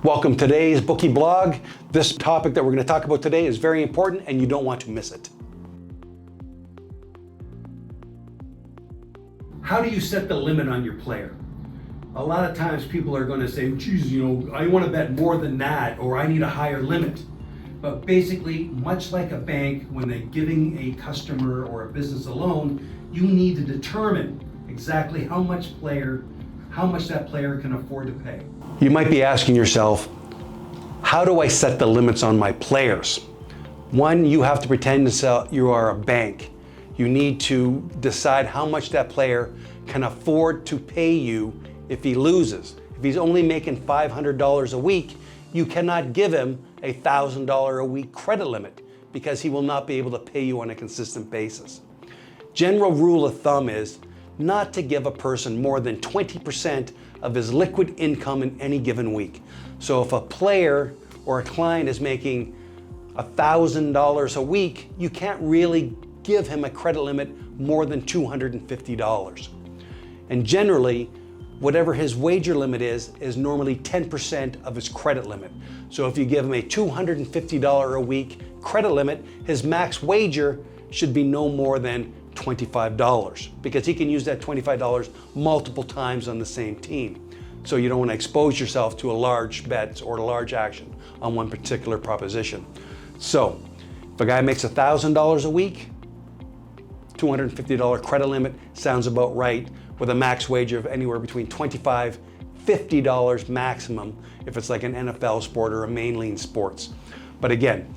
Welcome to today's Bookie blog. This topic that we're going to talk about today is very important and you don't want to miss it. How do you set the limit on your player? A lot of times people are going to say, geez, I want to bet more than that, or I need a higher limit. But basically, much like a bank, when they're giving a customer or a business a loan, you need to determine exactly how much that player can afford to pay. You might be asking yourself, how do I set the limits on my players? One, you have to pretend you are a bank. You need to decide how much that player can afford to pay you if he loses. If he's only making $500 a week, you cannot give him a $1,000 a week credit limit because he will not be able to pay you on a consistent basis. General rule of thumb is not to give a person more than 20% of his liquid income in any given week. So if a player or a client is making $1,000 a week, you can't really give him a credit limit more than $250. And generally, whatever his wager limit is normally 10% of his credit limit. So if you give him a $250 a week credit limit, his max wager should be no more than $25 because he can use that $25 multiple times on the same team. So you don't want to expose yourself to a large bet or a large action on one particular proposition. So if a guy makes $1,000 a week, $250 credit limit sounds about right, with a max wager of anywhere between $25, $50 maximum if it's like an NFL sport or a main lean sports. But again,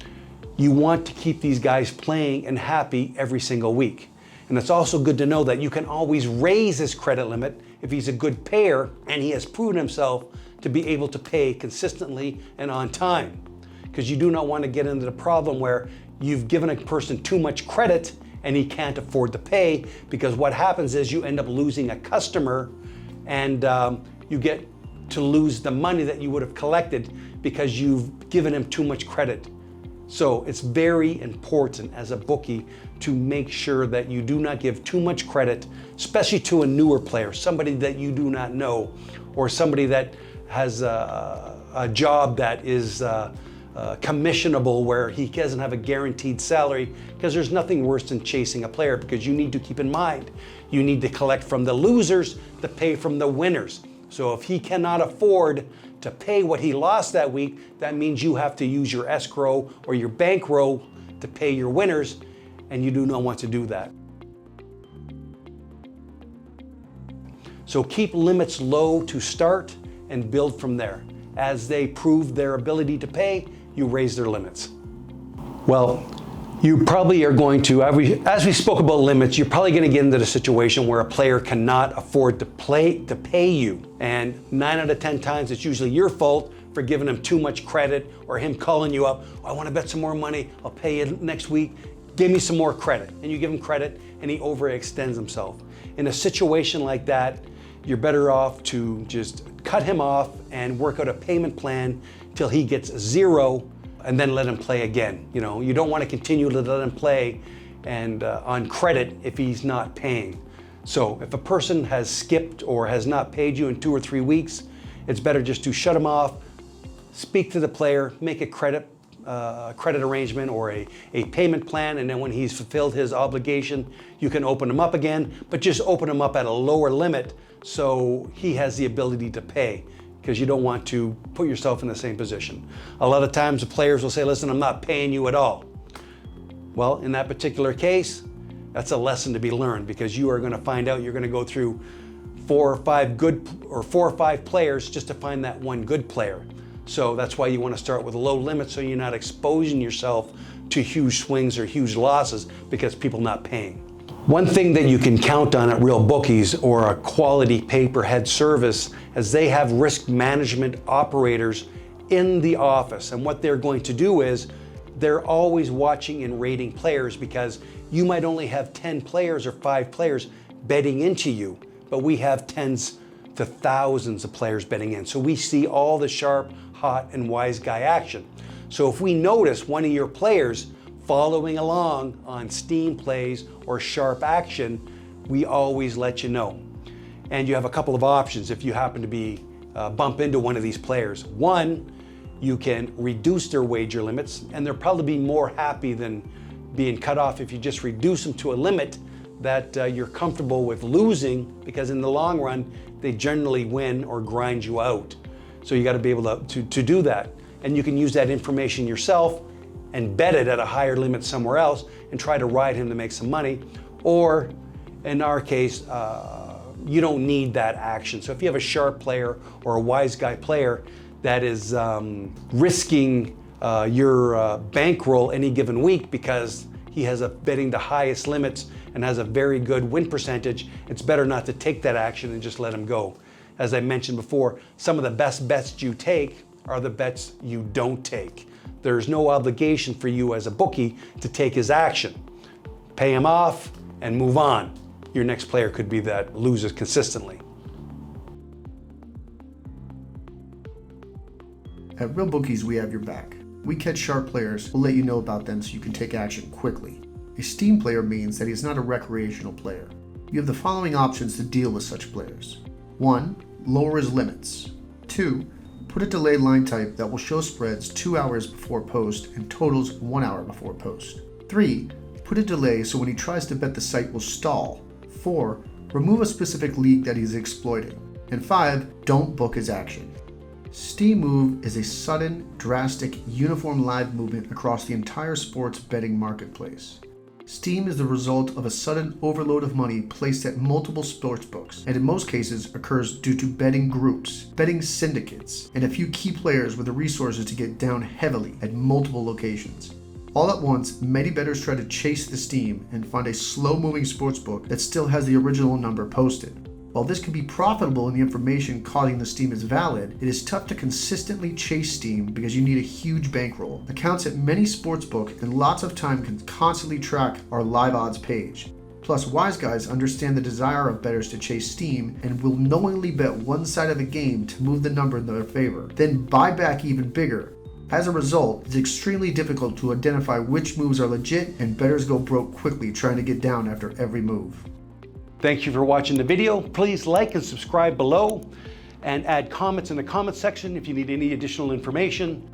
you want to keep these guys playing and happy every single week. And it's also good to know that you can always raise his credit limit if he's a good payer and he has proven himself to be able to pay consistently and on time. Because you do not want to get into the problem where you've given a person too much credit and he can't afford to pay, because what happens is you end up losing a customer and you get to lose the money that you would have collected because you've given him too much credit. So it's very important as a bookie to make sure that you do not give too much credit, especially to a newer player, somebody that you do not know, or somebody that has a job that is commissionable where he doesn't have a guaranteed salary, because there's nothing worse than chasing a player, because you need to keep in mind, you need to collect from the losers to pay from the winners. So if he cannot afford to pay what he lost that week, that means you have to use your escrow or your bankroll to pay your winners, and you do not want to do that. So keep limits low to start and build from there. As they prove their ability to pay, you raise their limits. Well, you probably are going to, as we spoke about limits, you're probably going to get into the situation where a player cannot afford to pay you. And 9 out of 10 times, it's usually your fault for giving him too much credit, or him calling you up, I want to bet some more money, I'll pay you next week, give me some more credit. And you give him credit and he overextends himself. In a situation like that, you're better off to just cut him off and work out a payment plan till he gets zero, and then let him play again. You don't want to continue to let him play and on credit if he's not paying. So if a person has skipped or has not paid you in 2 or 3 weeks, it's better just to shut him off, speak to the player, make a credit arrangement or a payment plan, and then when he's fulfilled his obligation, you can open him up again, but just open him up at a lower limit so he has the ability to pay, because you don't want to put yourself in the same position. A lot of times the players will say, listen, I'm not paying you at all. Well, in that particular case, that's a lesson to be learned, because you are going to find out you're going to go through 4 or 5 players just to find that one good player. So that's why you want to start with a low limit, so you're not exposing yourself to huge swings or huge losses because people not paying. One thing that you can count on at RealBookies, or a quality pay-per-head service, is they have risk management operators in the office. And what they're going to do is they're always watching and rating players, because you might only have 10 players or 5 players betting into you, but we have tens to thousands of players betting in. So we see all the sharp, hot, and wise guy action. So if we notice one of your players following along on steam plays or sharp action, we always let you know. And you have a couple of options if you happen to be bump into one of these players. One, you can reduce their wager limits, and they'll probably be more happy than being cut off if you just reduce them to a limit that you're comfortable with losing, because in the long run, they generally win or grind you out. So you got to be able to do that. And you can use that information yourself and bet it at a higher limit somewhere else and try to ride him to make some money. Or in our case, you don't need that action. So if you have a sharp player or a wise guy player that is risking your bankroll any given week because he has betting the highest limits and has a very good win percentage, it's better not to take that action and just let him go. As I mentioned before, some of the best bets you take are the bets you don't take. There's no obligation for you as a bookie to take his action. Pay him off and move on. Your next player could be that loses consistently. At RealBookies, we have your back. We catch sharp players, we'll let you know about them so you can take action quickly. A Steam player means that he is not a recreational player. You have the following options to deal with such players. 1. Lower his limits. 2. Put a delay line type that will show spreads 2 hours before post and totals 1 hour before post. 3. Put a delay so when he tries to bet the site will stall. 4. Remove a specific league that he's exploiting. And 5. Don't book his action. Steam Move is a sudden, drastic, uniform live movement across the entire sports betting marketplace. Steam is the result of a sudden overload of money placed at multiple sportsbooks, and in most cases occurs due to betting groups, betting syndicates, and a few key players with the resources to get down heavily at multiple locations. All at once, many bettors try to chase the steam and find a slow-moving sportsbook that still has the original number posted. While this can be profitable and the information causing the steam is valid, it is tough to consistently chase steam because you need a huge bankroll, accounts at many sportsbook, and lots of time can constantly track our live odds page. Plus, wise guys understand the desire of bettors to chase steam and will knowingly bet one side of a game to move the number in their favor, then buy back even bigger. As a result, it's extremely difficult to identify which moves are legit, and bettors go broke quickly trying to get down after every move. Thank you for watching the video. Please like and subscribe below and add comments in the comment section if you need any additional information.